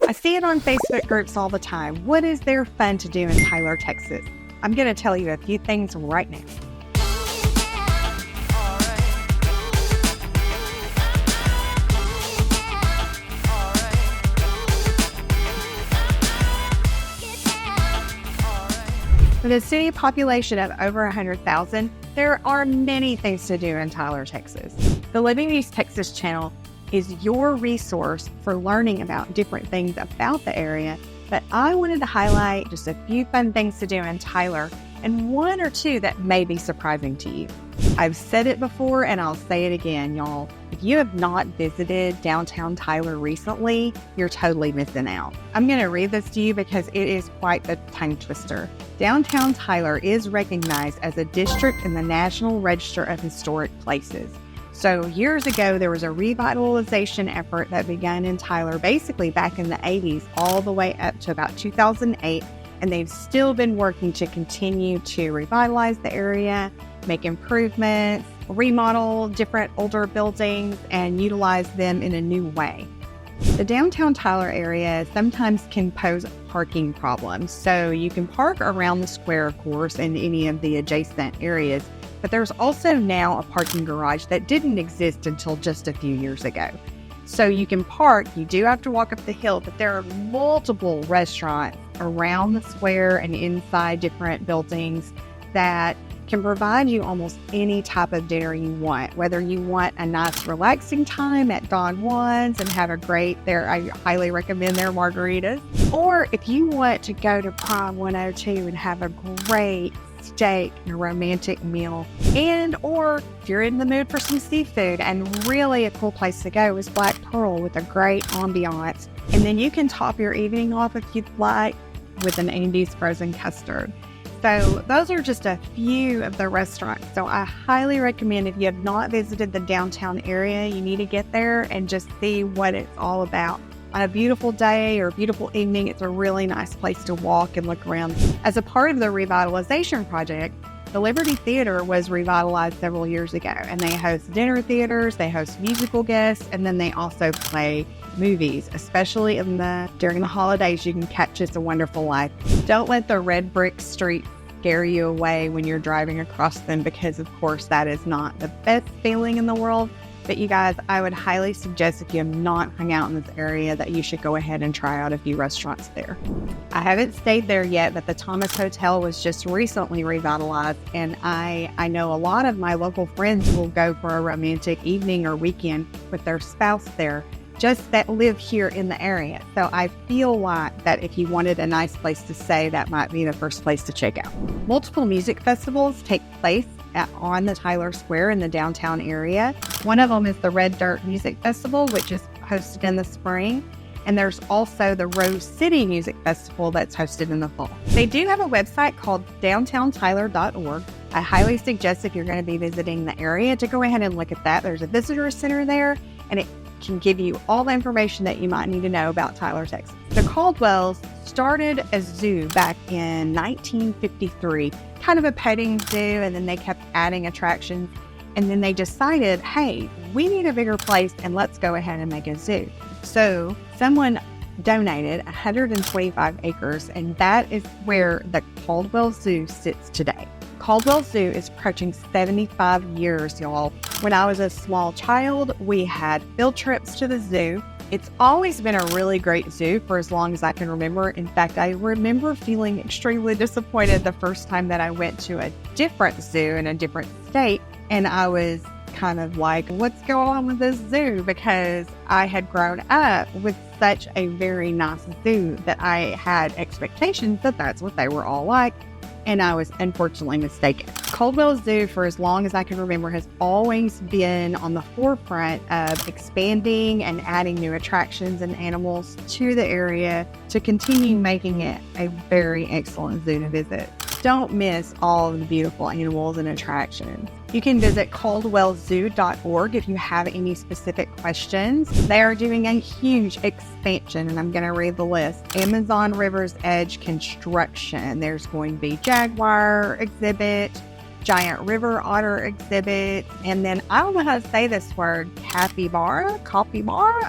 I see it on Facebook groups all the time. What is there fun to do in Tyler, Texas? I'm going to tell you a few things right now. With a city population of over 100,000, there are many things to do in Tyler, Texas. The Living East Texas channel is your resource for learning about different things about the area, but I wanted to highlight just a few fun things to do in Tyler and one or two that may be surprising to you. I've said it before and I'll say it again, y'all. If you have not visited downtown Tyler recently, you're totally missing out. I'm going to read this to you because it is quite the tongue twister. Downtown Tyler is recognized as a district in the National Register of Historic Places. So years ago, there was a revitalization effort that began in Tyler basically back in the 80s all the way up to about 2008. And they've still been working to continue to revitalize the area, make improvements, remodel different older buildings, and utilize them in a new way. The downtown Tyler area sometimes can pose parking problems. So you can park around the square, of course, in any of the adjacent areas. But there's also now a parking garage that didn't exist until just a few years ago. So you can park, you do have to walk up the hill, but there are multiple restaurants around the square and inside different buildings that can provide you almost any type of dinner you want. Whether you want a nice relaxing time at Don Juan's and have a great there, I highly recommend their margaritas. Or if you want to go to Prime 102 and have a great steak and a romantic meal, and or if you're in the mood for some seafood, and really a cool place to go is Black Pearl with a great ambiance. And then you can top your evening off if you'd like with an Andy's frozen custard. So those are just a few of the restaurants. So I highly recommend, if you have not visited the downtown area, you need to get there and just see what it's all about. On a beautiful day or beautiful evening, it's a really nice place to walk and look around. As a part of the revitalization project, the Liberty Theater was revitalized several years ago, and they host dinner theaters, they host musical guests, and then they also play movies, especially during the holidays. You can catch It's a Wonderful Life. Don't let the red brick streets scare you away when you're driving across them, because of course that is not the best feeling in the world. But you guys, I would highly suggest, if you have not hung out in this area, that you should go ahead and try out a few restaurants there. I haven't stayed there yet, but the Thomas Hotel was just recently revitalized, and I know a lot of my local friends will go for a romantic evening or weekend with their spouse there, just that live here in the area. So I feel like that if you wanted a nice place to stay, that might be the first place to check out. Multiple music festivals take place on the Tyler Square in the downtown area. One of them is the Red Dirt Music Festival, which is hosted in the spring. And there's also the Rose City Music Festival that's hosted in the fall. They do have a website called downtowntyler.org. I highly suggest, if you're going to be visiting the area, to go ahead and look at that. There's a visitor center there, and it can give you all the information that you might need to know about Tyler, Texas. The Caldwells started a zoo back in 1953, kind of a petting zoo, and then they kept adding attractions. And then they decided, hey, we need a bigger place, and let's go ahead and make a zoo. So someone donated 125 acres, and that is where the Caldwell Zoo sits today. Caldwell Zoo is approaching 75 years, y'all. When I was a small child, we had field trips to the zoo. It's always been a really great zoo for as long as I can remember. In fact, I remember feeling extremely disappointed the first time that I went to a different zoo in a different state, and I was kind of like, what's going on with this zoo? Because I had grown up with such a very nice zoo that I had expectations that that's what they were all like. And I was unfortunately mistaken. Caldwell Zoo, for as long as I can remember, has always been on the forefront of expanding and adding new attractions and animals to the area to continue making it a very excellent zoo to visit. Don't miss all of the beautiful animals and attractions. You can visit caldwellzoo.org if you have any specific questions. They are doing a huge expansion, and I'm going to read the list. Amazon River's Edge construction. There's going to be jaguar exhibit, giant river otter exhibit. And then I don't know how to say this word, capybara,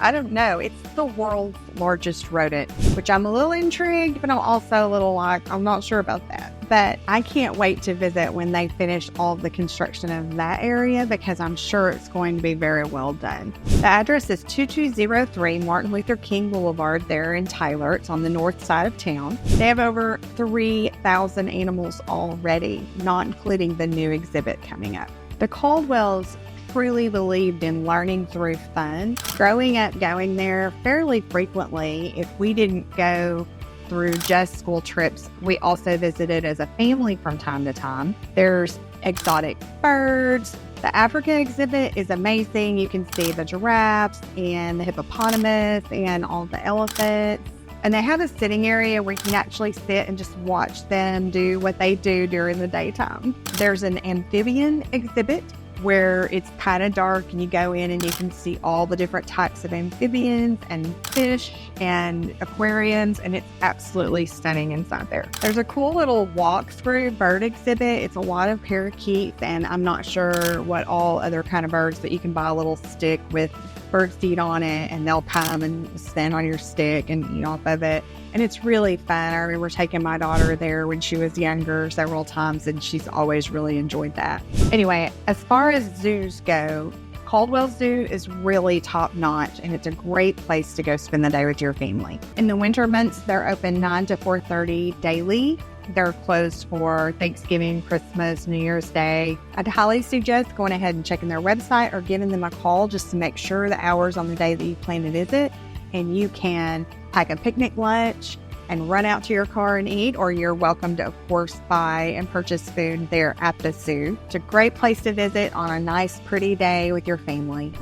I don't know. It's the world's largest rodent, which I'm a little intrigued, but I'm also a little like, I'm not sure about that. But I can't wait to visit when they finish all of the construction of that area, because I'm sure it's going to be very well done. The address is 2203 Martin Luther King Boulevard there in Tyler. It's on the north side of town. They have over 3,000 animals already, not including the new exhibit coming up. The Caldwells truly believed in learning through fun. Growing up going there fairly frequently, if we didn't go through just school trips, we also visited as a family from time to time. There's exotic birds. The Africa exhibit is amazing. You can see the giraffes and the hippopotamus and all the elephants. And they have a sitting area where you can actually sit and just watch them do what they do during the daytime. There's an amphibian exhibit where it's kind of dark and you go in and you can see all the different types of amphibians and fish and aquariums, and it's absolutely stunning inside there. There's a cool little walk-through bird exhibit. It's a lot of parakeets, and I'm not sure what all other kind of birds, but you can buy a little stick with bird seed on it, and they'll come and stand on your stick and eat off of it. And it's really fun. I remember taking my daughter there when she was younger several times, and she's always really enjoyed that. Anyway, as far as zoos go, Caldwell Zoo is really top notch, and it's a great place to go spend the day with your family. In the winter months, they're open 9 to 4:30 daily. They're closed for Thanksgiving, Christmas, New Year's Day. I'd highly suggest going ahead and checking their website or giving them a call just to make sure the hours on the day that you plan to visit, and you can pack a picnic lunch and run out to your car and eat, or you're welcome to, of course, buy and purchase food there at the zoo. It's a great place to visit on a nice, pretty day with your family.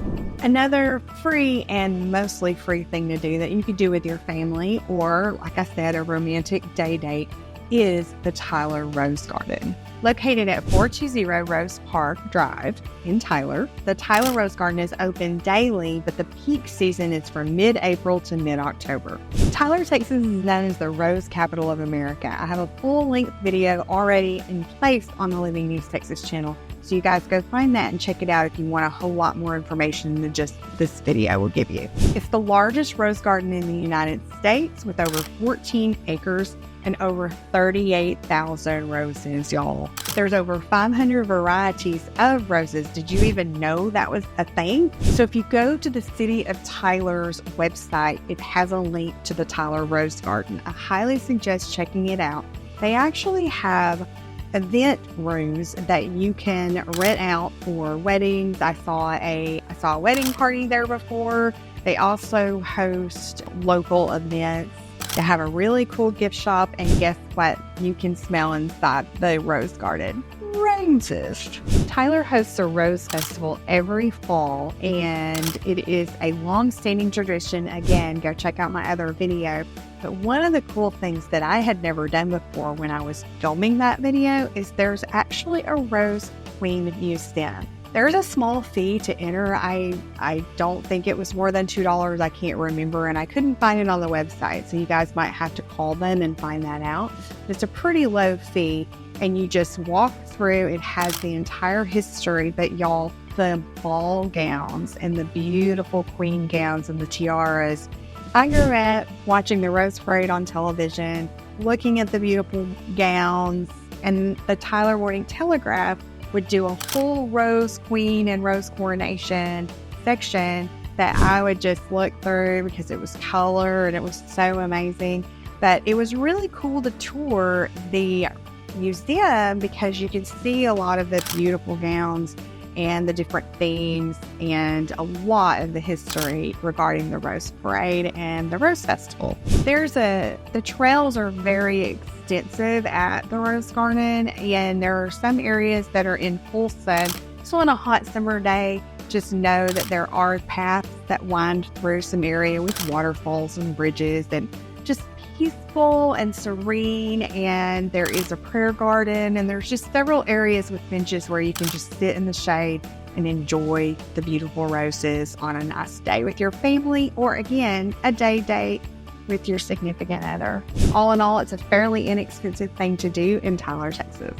Another free and mostly free thing to do that you could do with your family, or, like I said, a romantic day date, is the Tyler Rose Garden. Located at 420 Rose Park Drive in Tyler, the Tyler Rose Garden is open daily, but the peak season is from mid-April to mid-October. Tyler, Texas is known as the Rose Capital of America. I have a full-length video already in place on the Living East Texas channel, so you guys go find that and check it out if you want a whole lot more information than just this video will give you. It's the largest rose garden in the United States with over 14 acres and over 38,000 roses, y'all. There's over 500 varieties of roses. Did you even know that was a thing? So if you go to the City of Tyler's website, it has a link to the Tyler Rose Garden. I highly suggest checking it out. They actually have event rooms that you can rent out for weddings. I saw a wedding party there before. They also host local events. They have a really cool gift shop, and guess what? You can smell inside the rose garden. Roses. Tyler hosts a rose festival every fall, and it is a long-standing tradition. Again, go check out my other video. But one of the cool things that I had never done before when I was filming that video is there's actually a Rose Queen Museum. There's a small fee to enter. I don't think it was more than $2. I can't remember, and I couldn't find it on the website, so you guys might have to call them and find that out. It's a pretty low fee, and you just walk through. It has the entire history, but y'all, the ball gowns and the beautiful queen gowns and the tiaras. I grew up watching the Rose Parade on television, looking at the beautiful gowns, and the Tyler Morning Telegraph would do a full Rose Queen and Rose Coronation section that I would just look through because it was color and it was so amazing. But it was really cool to tour the museum because you could see a lot of the beautiful gowns and the different themes and a lot of the history regarding the Rose Parade and the Rose Festival. The trails are very extensive at the Rose Garden, and there are some areas that are in full sun. So on a hot summer day, just know that there are paths that wind through some area with waterfalls and bridges and just peaceful and serene, and there is a prayer garden, and there's just several areas with benches where you can just sit in the shade and enjoy the beautiful roses on a nice day with your family, or again, a day date with your significant other. All in all, it's a fairly inexpensive thing to do in Tyler, Texas.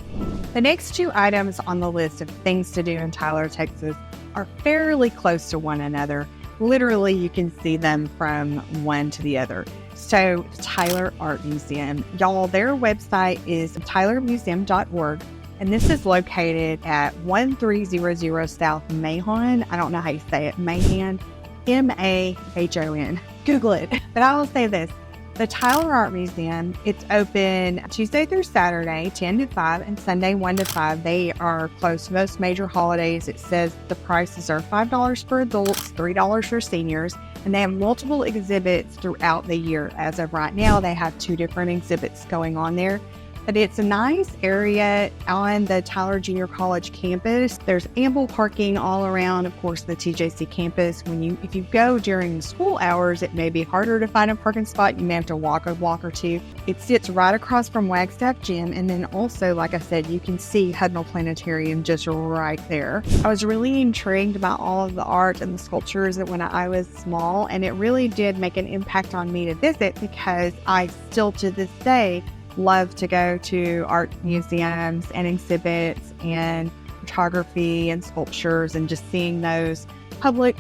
The next two items on the list of things to do in Tyler, Texas are fairly close to one another. Literally, you can see them from one to the other. So, Tyler Art Museum. Y'all, their website is tylermuseum.org, and this is located at 1300 South Mahon. I don't know how you say it. Mahon. Mahon. Google it. But I will say this. The Tyler Art Museum, it's open Tuesday through Saturday, 10 to 5, and Sunday, 1 to 5. They are closed most major holidays. It says the prices are $5 for adults, $3 for seniors, and they have multiple exhibits throughout the year. As of right now, they have 2 different exhibits going on there. But it's a nice area on the Tyler Junior College campus. There's ample parking all around, of course, the TJC campus. If you go during school hours, it may be harder to find a parking spot. You may have to walk a block or two. It sits right across from Wagstaff Gym. And then also, like I said, you can see Hudnall Planetarium just right there. I was really intrigued about all of the art and the sculptures when I was small. And it really did make an impact on me to visit, because I still to this day love to go to art museums and exhibits and photography and sculptures, and just seeing those public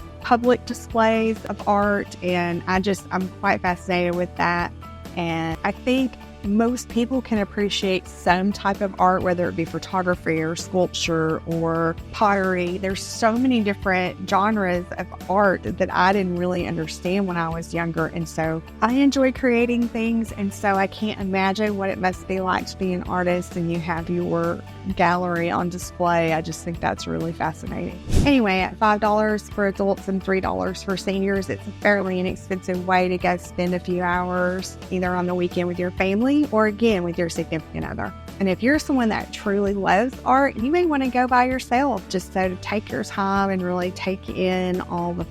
displays of art. And I'm quite fascinated with that. And I think most people can appreciate some type of art, whether it be photography or sculpture or pottery. There's so many different genres of art that I didn't really understand when I was younger. And so I enjoy creating things. And so I can't imagine what it must be like to be an artist and you have your gallery on display. I just think that's really fascinating. Anyway, at $5 for adults and $3 for seniors, it's a fairly inexpensive way to go spend a few hours either on the weekend with your family or again with your significant other. And if you're someone that truly loves art, you may want to go by yourself, just so to take your time and really take in all the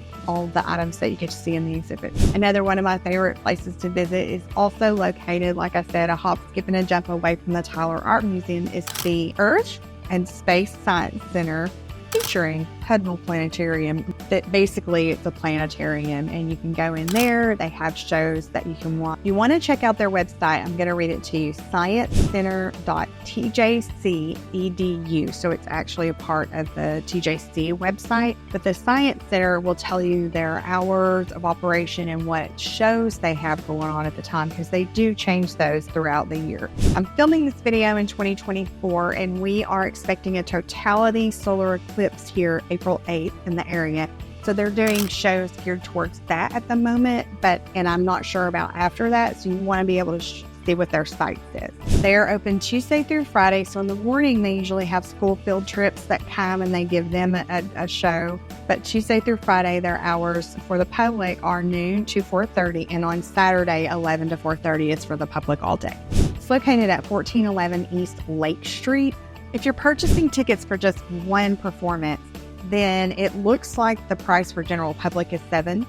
items that you get to see in the exhibits. Another one of my favorite places to visit is also located, like I said, a hop, skip, and a jump away from the Tyler Art Museum, is the Earth and Space Science Center, featuring Hudnall Planetarium. That basically it's a planetarium, and you can go in there. They have shows that you can watch. You want to check out their website. I'm going to read it to you: sciencecenter.tjc.edu. So it's actually a part of the TJC website, but the Science Center will tell you their hours of operation and what shows they have going on at the time, because they do change those throughout the year. I'm filming this video in 2024, and we are expecting a totality solar eclipse here April 8th in the area. So they're doing shows geared towards that at the moment, and I'm not sure about after that. So you want to be able to see what their site says. They're open Tuesday through Friday. So in the morning, they usually have school field trips that come and they give them a show. But Tuesday through Friday, their hours for the public are noon to 4:30. And on Saturday, 11 to 4:30 is for the public all day. It's located at 1411 East Lake Street. If you're purchasing tickets for just one performance, then it looks like the price for general public is $7,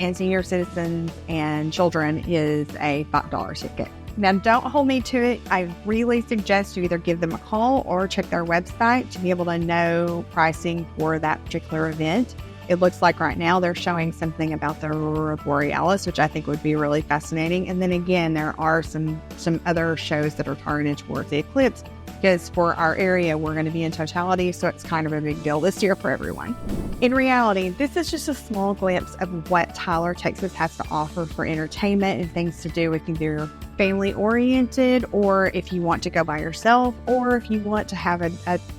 and senior citizens and children is a $5 ticket. Now, don't hold me to it. I really suggest you either give them a call or check their website to be able to know pricing for that particular event. It looks like right now they're showing something about the aurora borealis, which I think would be really fascinating. And then again, there are some other shows that are targeted towards the eclipse, because for our area, we're going to be in totality, so it's kind of a big deal this year for everyone. In reality, this is just a small glimpse of what Tyler, Texas has to offer for entertainment and things to do if you're family-oriented, or if you want to go by yourself, or if you want to have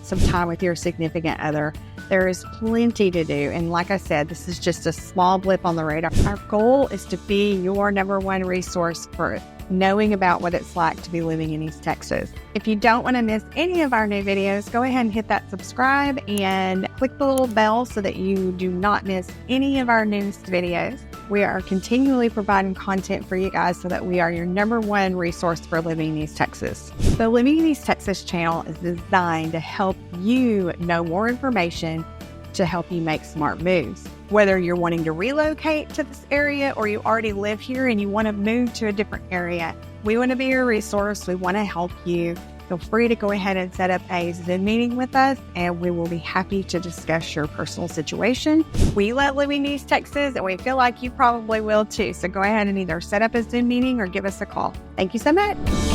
some time with your significant other. There is plenty to do, and like I said, this is just a small blip on the radar. Our goal is to be your number one resource for knowing about what it's like to be living in East Texas. If you don't want to miss any of our new videos, go ahead and hit that subscribe and click the little bell so that you do not miss any of our newest videos. We are continually providing content for you guys so that we are your number one resource for living in East Texas. The Living in East Texas channel is designed to help you know more information to help you make smart moves. Whether you're wanting to relocate to this area or you already live here and you want to move to a different area, we want to be your resource. We want to help you. feel free to go ahead and set up a Zoom meeting with us, and we will be happy to discuss your personal situation. We love living in East Texas, and we feel like you probably will too. So go ahead and either set up a Zoom meeting or give us a call. Thank you so much.